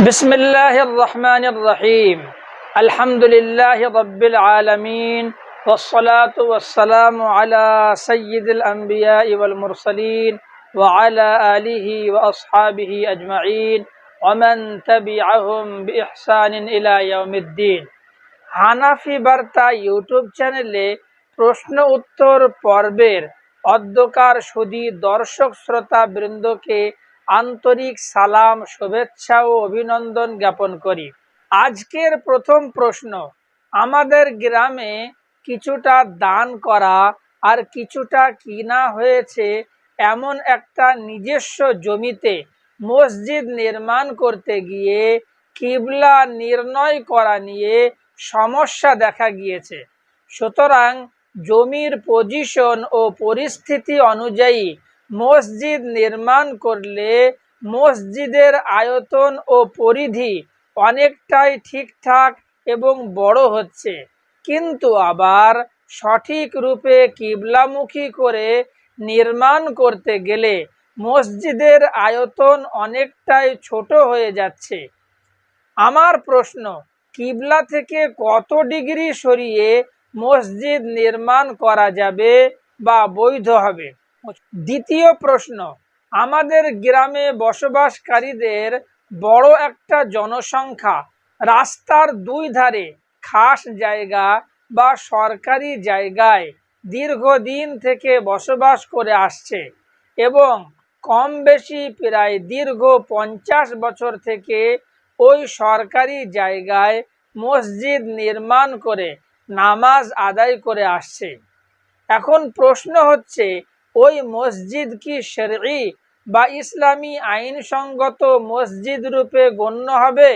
بسم الله الرحمن الرحيم الحمد لله رب العالمين والصلاة والسلام على سيد الأنبياء والمرسلين وعلى آله وأصحابه أجمعين ومن تبعهم بإحسان إلى يوم الدين। হানাফি বার্তা ইউটিউব চ্যানেলে প্রশ্ন উত্তর পর্বের অধ্যকার সুধী দর্শক শ্রোতা বৃন্দকে আন্তরিক সালাম, শুভেচ্ছা ও অভিনন্দন জ্ঞাপন করি। আজকের প্রথম প্রশ্ন, আমাদের গ্রামে কিছুটা দান করা আর কিছুটা কিনা হয়েছে এমন একটা নিজস্ব জমিতে মসজিদ নির্মাণ করতে গিয়ে কিবলা নির্ণয় করা নিয়ে সমস্যা দেখা গিয়েছে। সুতরাং জমির পজিশন ও পরিস্থিতি অনুযায়ী মসজিদ নির্মাণ করলে মসজিদের আয়তন ও পরিধি অনেকটাই ঠিকঠাক এবং বড় হচ্ছে, কিন্তু আবার সঠিক রূপে কিবলামুখী করে নির্মাণ করতে গেলে মসজিদের আয়তন অনেকটাই ছোট হয়ে যাচ্ছে। আমার প্রশ্ন, কিবলা থেকে কত ডিগ্রি সরিয়ে মসজিদ নির্মাণ করা যাবে বা বৈধ হবে? দ্বিতীয় প্রশ্ন, আমাদের গ্রামে বসবাসকারীদের বড় একটা জনসংখ্যা রাস্তার দুই ধারে খাস জায়গা বা সরকারি জায়গায় দীর্ঘদিন থেকে বসবাস করে আসছে এবং কম বেশি প্রায় দীর্ঘ 50 বছর থেকে ওই সরকারি জায়গায় মসজিদ নির্মাণ করে নামাজ আদায় করে আসছে। এখন প্রশ্ন হচ্ছে, ওই মসজিদ কি শরঈ বা ইসলামী আইনসঙ্গত মসজিদ রূপে গণ্য হবে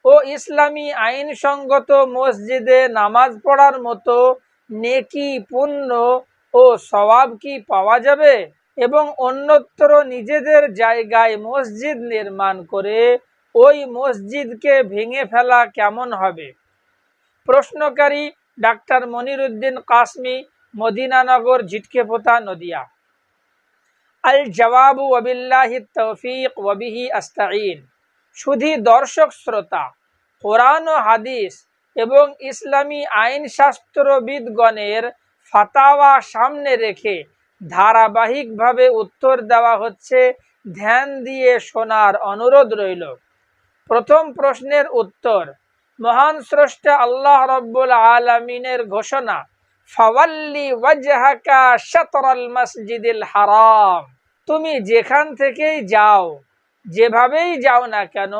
ও ইসলামী আইনসঙ্গত মসজিদে নামাজ পড়ার মতো নেকি, পুণ্য ও সওয়াব কি পাওয়া যাবে এবং অন্যত্র নিজেদের জায়গায় মসজিদ নির্মাণ করে ওই মসজিদকে ভেঙে ফেলা কেমন হবে? প্রশ্নকারী ডাক্তার মনিরুদ্দিন কাসমি, মদিনানগর, ঝিটকেপোতা, নদিয়া। আল জওয়াবু ওয়াবিল্লাহি তৌফিক ওয়া বিহি আস্তাঈন। শুধু দর্শক শ্রোতা, কোরআন ও হাদিস এবং ইসলামী আইনশাস্ত্রবিদগণের ফাতাওয়া সামনে রেখে ধারাবাহিকভাবে উত্তর দেওয়া হচ্ছে, ধ্যান দিয়ে শোনার অনুরোধ রইল। প্রথম প্রশ্নের উত্তর, মহান স্রষ্টা আল্লাহ রাব্বুল আলামিনের ঘোষণা, ফাওয়াল্লি ওয়াজহাকা শাতরাল মসজিদিল হারাম। তুমি যেখান থেকেই যাও, যেভাবেই যাও না কেন,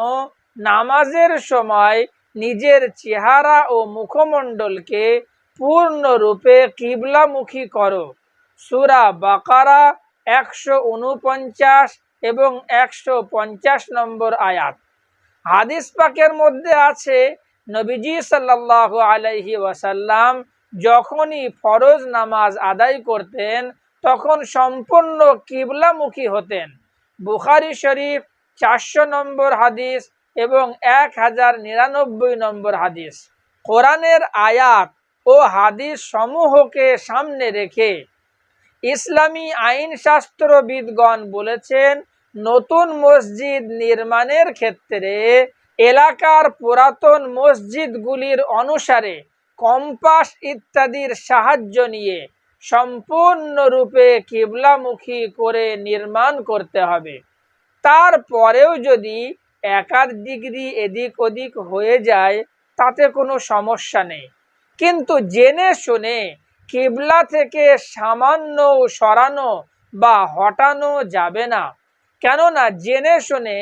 নামাজের সময় নিজের চেহারা ও মুখমণ্ডলকে পূর্ণরূপে কিবলামুখী করো। সূরা বাকারা 149 এবং 150 নম্বর আয়াত। হাদিস পাকের মধ্যে আছে, নবীজি সাল্লাল্লাহু আলাইহি ওয়াসাল্লাম যখনই ফরজ নামাজ আদায় করতেন তখন সম্পূর্ণ কিবলামুখী হতেন। বুখারী শরীফ 400 নম্বর হাদিস এবং 1099 নম্বর হাদিস। কোরআনের আয়াত ও হাদিস সমূহকে সামনে রেখে ইসলামী আইনশাস্ত্রবিদগণ বলেছেন, নতুন মসজিদ নির্মাণের ক্ষেত্রে এলাকার পুরাতন মসজিদগুলির অনুসারে কম্পাস ইত্যাদির সাহায্য নিয়ে সম্পূর্ণরূপে কিবলামুখী করে নির্মাণ করতে হবে। তারপরেও যদি 1 ডিগ্রি এদিক ওদিক হয়ে যায় তাতে কোনো সমস্যা নেই, কিন্তু জেনে শুনে কিবলা থেকে সামান্য সরানো বা হটানো যাবে না। কেননা জেনে শুনে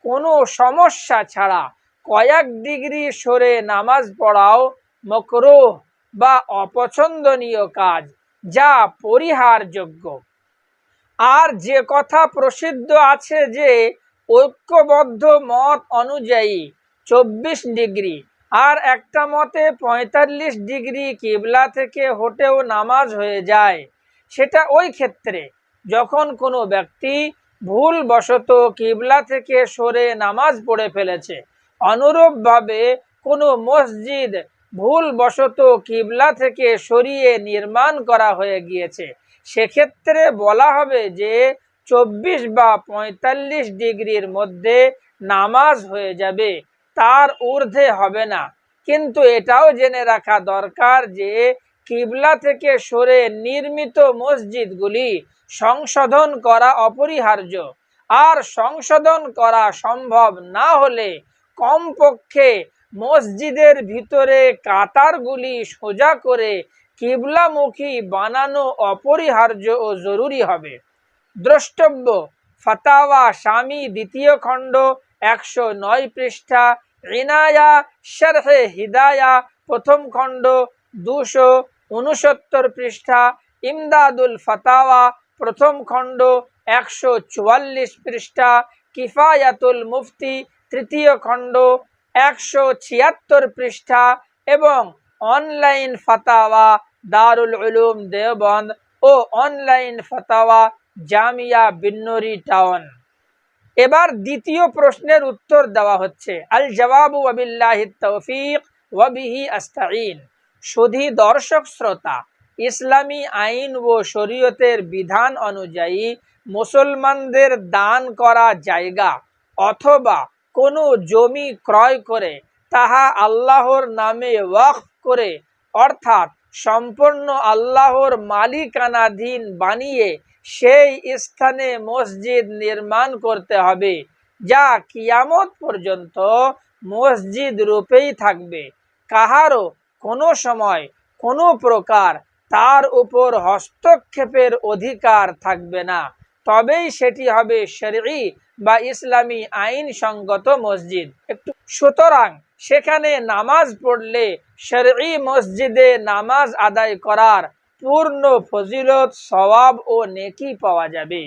কোনো সমস্যা ছাড়া কয়েক ডিগ্রি সরে নামাজ পড়াও মাকরুহ বা অপছন্দনীয় কাজ, যা পরিহারযোগ্য। আর যে কথা প্রসিদ্ধ আছে যে ঐক্যবদ্ধ মত অনুযায়ী 24 ডিগ্রি আর একটা মতে 45 ডিগ্রি কিবলা থেকে হটেও নামাজ হয়ে যায়, সেটা ওই ক্ষেত্রে যখন কোনো ব্যক্তি ভুলবশত কিবলা থেকে সরে নামাজ পড়ে ফেলেছে। অনুরূপভাবে কোনো মসজিদ ভুলবশত কিবলা থেকে সরিয়ে নির্মাণ করা হয়ে গিয়েছে, সেক্ষেত্রে বলা হবে যে 24 বা 45 ডিগ্রির মধ্যে নামাজ হয়ে যাবে, তার ঊর্ধ্বে হবে না। কিন্তু এটাও জেনে রাখা দরকার যে কিবলা থেকে সরে নির্মিত মসজিদগুলি সংশোধন করা অপরিহার্য। আর সংশোধন করা সম্ভব না হলে কমপক্ষে মসজিদের ভিতরে কাতারগুলি সোজা করে কিবলামুখী বানানো অপরিহার্য ও জরুরি হবে। দ্রষ্টব্য ফাতাওয়া শামী দ্বিতীয় খণ্ড 109 পৃষ্ঠা, ইনায়া শরহে হিদায়া প্রথম খণ্ড 269 পৃষ্ঠা, ইমদাদুল ফাতাওয়া প্রথম খণ্ড 144 পৃষ্ঠা, কিফায়াতুল মুফতি তৃতীয় খণ্ড 176 পৃষ্ঠা এবং অনলাইন ফাতাওয়া দারুল উলুম দেওবন্দ ও অনলাইন ফাতাওয়া জামিয়া বিন্নুরি টাউন। এবার দ্বিতীয় প্রশ্নের উত্তর দেওয়া হচ্ছে। আল জবাবু ওয়াবিল্লাহিত তৌফিক ওয়া বিহি আস্তাঈন। সুধী দর্শক শ্রোতা, ইসলামী আইন ও শরীয়তের বিধান অনুযায়ী মুসলমানদের দান করা জায়গা অথবা কোনো জমি ক্রয় করে তাহা আল্লাহর নামে ওয়াকফ করে, অর্থাৎ সম্পূর্ণ আল্লাহর মালিকানাধীন বানিয়ে সেই স্থানে মসজিদ নির্মাণ করতে হবে, যা কিয়ামত পর্যন্ত মসজিদ রূপেই থাকবে। কাহারও কোনো সময় কোনো প্রকার তার উপর হস্তক্ষেপের অধিকার থাকবে না, তবেই সেটি হবে শরঈ বা ইসলামী আইন সঙ্গত মসজিদ। সুতরাং সেখানে নামাজ পড়লে শরঈ মসজিদে নামাজ আদায় করার পূর্ণ ফজিলত, সওয়াব ও নেকি পাওয়া যাবে।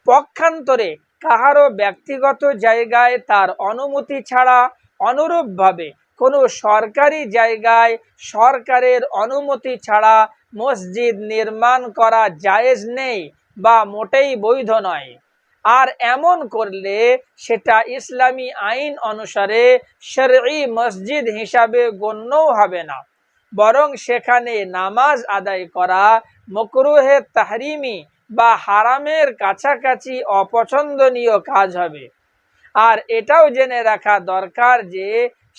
পক্ষান্তরে কাহারও ব্যক্তিগত জায়গায় তার অনুমতি ছাড়া অনুরূপভাবে কোনো সরকারি জায়গায় সরকারের অনুমতি ছাড়া মসজিদ নির্মাণ করা জায়েজ নেই বা মোটেই বৈধ নয়। আর এমন করলে সেটা ইসলামী আইন অনুসারে শরঈ মসজিদ হিসাবে গণ্যও হবে না, বরং সেখানে নামাজ আদায় করা মাকরুহে তাহরিমি বা হারামের কাছাকাছি অপছন্দনীয় কাজ হবে। আর এটাও জেনে রাখা দরকার যে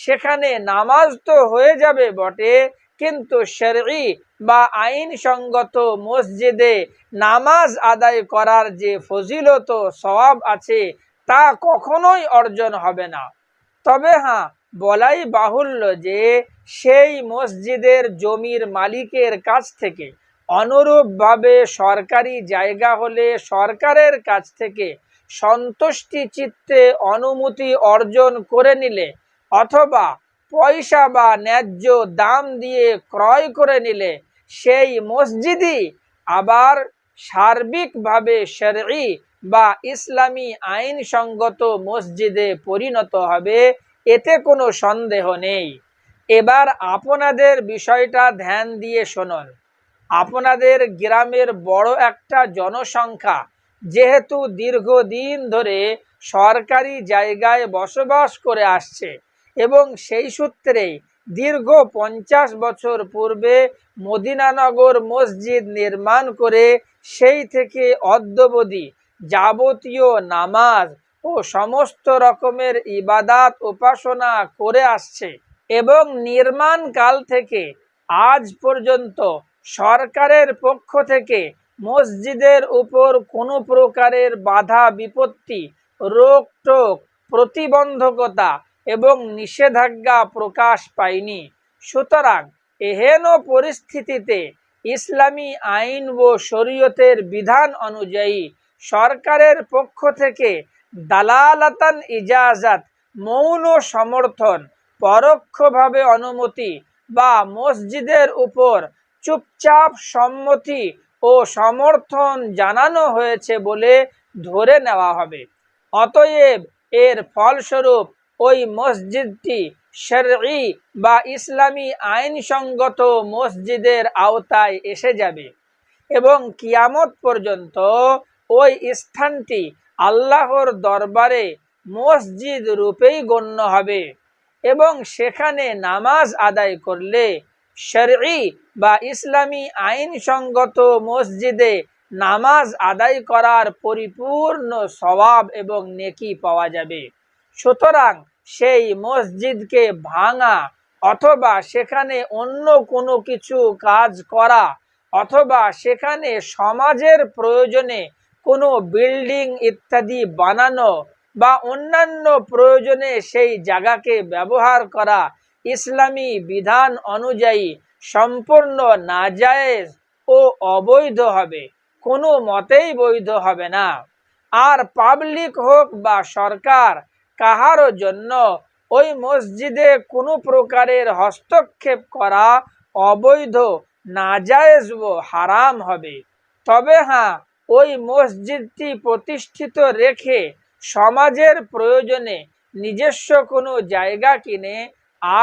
সেখানে নামাজ তো হয়ে যাবে বটে, কিন্তু শরঈ বা আইন সঙ্গত মসজিদে নামাজ আদায় করার যে ফজিলত ও সওয়াব আছে তা কখনোই অর্জন হবে না। তবে হ্যাঁ, বলাই বাহুল্য যে সেই মসজিদের জমির মালিকের কাছ থেকে অনুরূপভাবে সরকারি জায়গা হলে সরকারের কাছ থেকে সন্তুষ্টি চিত্তে অনুমতি অর্জন করে নিলে অথবা পয়সা বা ন্যায্য দাম দিয়ে ক্রয় করে নিলে সেই মসজিদই আবার সার্বিকভাবে শরঈ বা ইসলামী আইন সঙ্গত মসজিদে পরিণত হবে, এতে কোনো সন্দেহ নেই। এবার আপনাদের বিষয়টা ধ্যান দিয়ে শুনুন। আপনাদের গ্রামের বড় একটা জনসংখ্যা যেহেতু দীর্ঘদিন ধরে সরকারি জায়গায় বসবাস করে আসছে এবং সেই সূত্রেই দীর্ঘ 50 বছর পূর্বে মদিনানগর মসজিদ নির্মাণ করে সেই থেকে অদ্যাবধি যাবতীয় নামাজ ও সমস্ত রকমের ইবাদাত উপাসনা করে আসছে এবং নির্মাণ কাল থেকে আজ পর্যন্ত সরকারের পক্ষ থেকে মসজিদের উপর কোনো প্রকারের বাধা বিপত্তি, রোকটোক, প্রতিবন্ধকতা এবং নিষেধাজ্ঞা প্রকাশ পায়নি। সুতরাং এহেন পরিস্থিতিতে ইসলামী আইন ও শরীয়তের বিধান অনুযায়ী সরকারের পক্ষ থেকে দালালাতান ইজাজাত, মৌন সমর্থন, পরোক্ষভাবে অনুমতি বা মসজিদের উপর চুপচাপ সম্মতি ও সমর্থন জানানো হয়েছে বলে ধরে নেওয়া হবে। অতএব এর ফলস্বরূপ ওই মসজিদটি শরঈ বা ইসলামী আইনসঙ্গত মসজিদের আওতায় এসে যাবে এবং কিয়ামত পর্যন্ত ওই স্থানটি আল্লাহর দরবারে মসজিদ রূপেই গণ্য হবে এবং সেখানে নামাজ আদায় করলে শরঈ বা ইসলামী আইনসঙ্গত মসজিদে নামাজ আদায় করার পরিপূর্ণ সওয়াব এবং নেকি পাওয়া যাবে। সুতরাং সেই মসজিদকে ভাঙা অথবা সেখানে অন্য কোনো কিছু কাজ করা অথবা সেখানে সমাজের প্রয়োজনে কোনো বিল্ডিং ইত্যাদি বানানো বা অন্যান্য প্রয়োজনে সেই জায়গাকে ব্যবহার করা ইসলামী বিধান অনুযায়ী সম্পূর্ণ নাজায়েজ ও অবৈধ হবে, কোনো মতেই বৈধ হবে না। আর পাবলিক হোক বা সরকার, কাহারও জন্য ওই মসজিদে কোনো প্রকারের হস্তক্ষেপ করা অবৈধ, নাজায়েজ ও হারাম হবে। তবে হ্যাঁ, ওই মসজিদটি প্রতিষ্ঠিত রেখে সমাজের প্রয়োজনে নিজস্ব কোনো জায়গা কিনে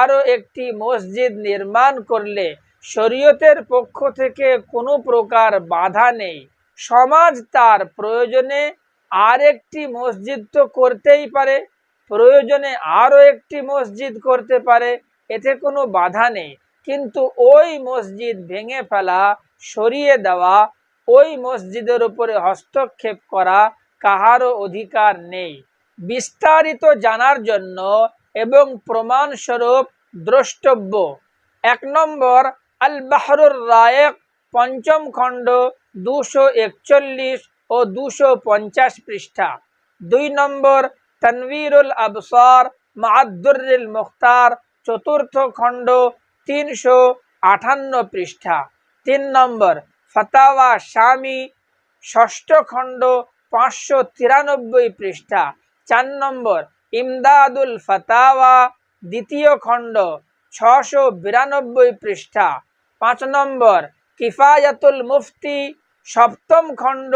আরও একটি মসজিদ নির্মাণ করলে শরীয়তের পক্ষ থেকে কোনো প্রকার বাধা নেই। সমাজ তার প্রয়োজনে আর একটি মসজিদ তো করতেই পারে, প্রয়োজনে আরও একটি মসজিদ করতে পারে, এতে কোনো বাধা নেই। কিন্তু ওই মসজিদ ভেঙে ফেলা, সরিয়ে দেওয়া, ওই মসজিদের উপরে হস্তক্ষেপ করা কাহারও অধিকার নেই। বিস্তারিত জানার জন্য এবং প্রমাণস্বরূপ দ্রষ্টব্য 1 নম্বর আল বাহরুর রায়েক, 5ম খণ্ড, 241 ও 250 পৃষ্ঠা। 2 নম্বর তানবীরুল আবসার মা'আদ-দুররিল মুখতার, 4র্থ খণ্ড, 358 পৃষ্ঠা। 3 নম্বর ফাতাওয়া শামী, 6ষ্ঠ খণ্ড, 593 পৃষ্ঠা। 4 নম্বর ইমদাদুল ফাতাওয়া, 2য় খণ্ড, 692 পৃষ্ঠা। 5 নম্বর কিফায়াতুল মুফতি, 7ম খণ্ড,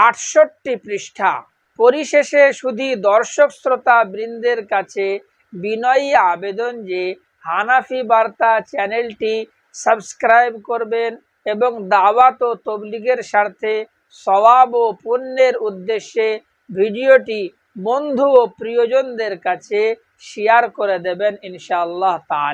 68 পৃষ্ঠা। পরিশেষে শুধু দর্শক শ্রোতা বৃন্দের কাছে বিনয়ী আবেদন যে হানাফি বার্তা চ্যানেলটি সাবস্ক্রাইব করবেন এবং দাওয়াত ও তবলিগের স্বার্থে সওয়াব ও পুণ্যের উদ্দেশ্যে ভিডিওটি বন্ধু ও প্রিয়জনদের কাছে শেয়ার করে দেবেন ইনশাআল্লাহ তাআলা।